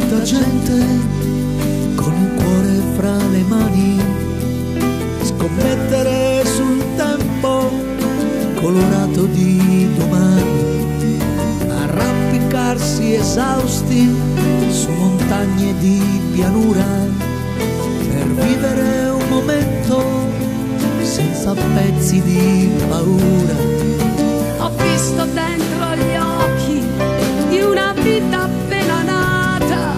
tanta gente con il cuore fra le mani, scommettere sul tempo colorato di domani, arrampicarsi esausti su montagne di pianura per vivere un momento senza pezzi di paura. Ho visto dentro gli occhi di una vita appena nata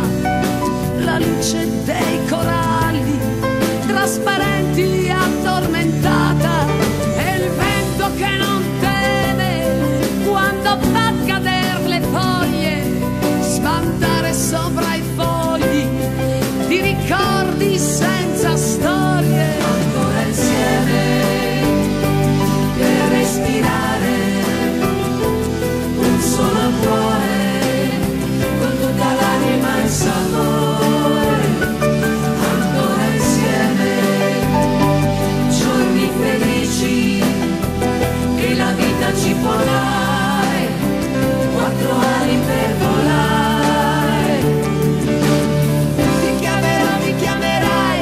la luce dei coralli trasparenti addormentata, e il vento che non teme quando fa cader le foglie, spandare sopra i fogli di ricordi senza storie. Ancora insieme per respirare un solo cuore con tutta l'anima e il sapore. Ancora insieme giorni felici che la vita ci può dare, quattro ali per volare. Ti chiamerò, mi chiamerai,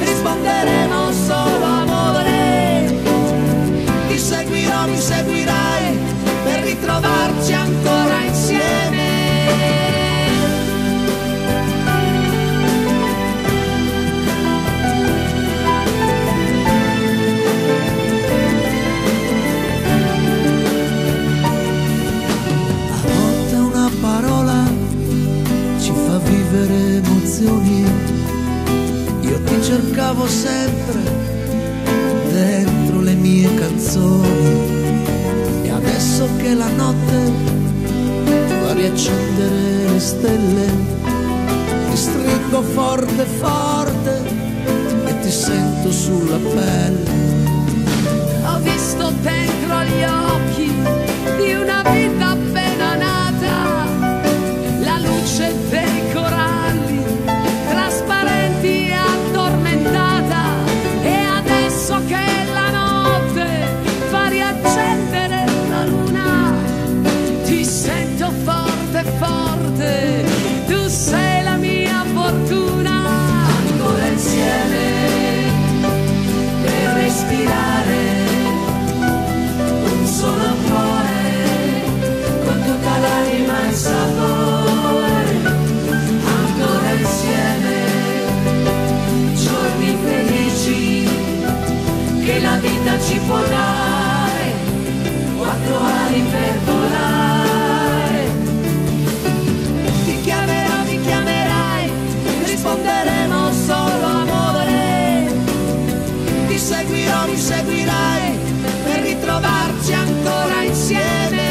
risponderemo solo amore. Ti seguirò, mi seguirai per ritrovarci ancora insieme. A volte una parola ci fa vivere emozioni. Io ti cercavo sempre dentro le mie canzoni, e adesso che la notte fa riaccendere le stelle, ti stringo forte forte e ti sento sulla pelle. Ho visto dentro gli occhi di una vita appena nata la luce dei coralli trasparenti e addormentata, e adesso che la notte fa riaccendere la luna ti sento forte forte, tu sei la mia fortuna. Ancora insieme per respirare un solo cuore con tutta l'anima e il sapore. Ancora insieme giorni felici che la vita ci può dare, quattro ali per volare. Ti chiamerò, mi chiamerai, risponderemo solo amore. Ti seguirò, mi seguirai per ritrovarci ancora insieme.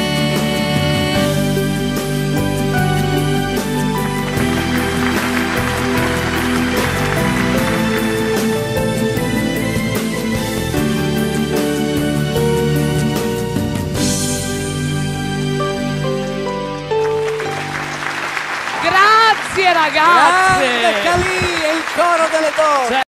Grazie ragazze! Grande Calì e il coro delle donne.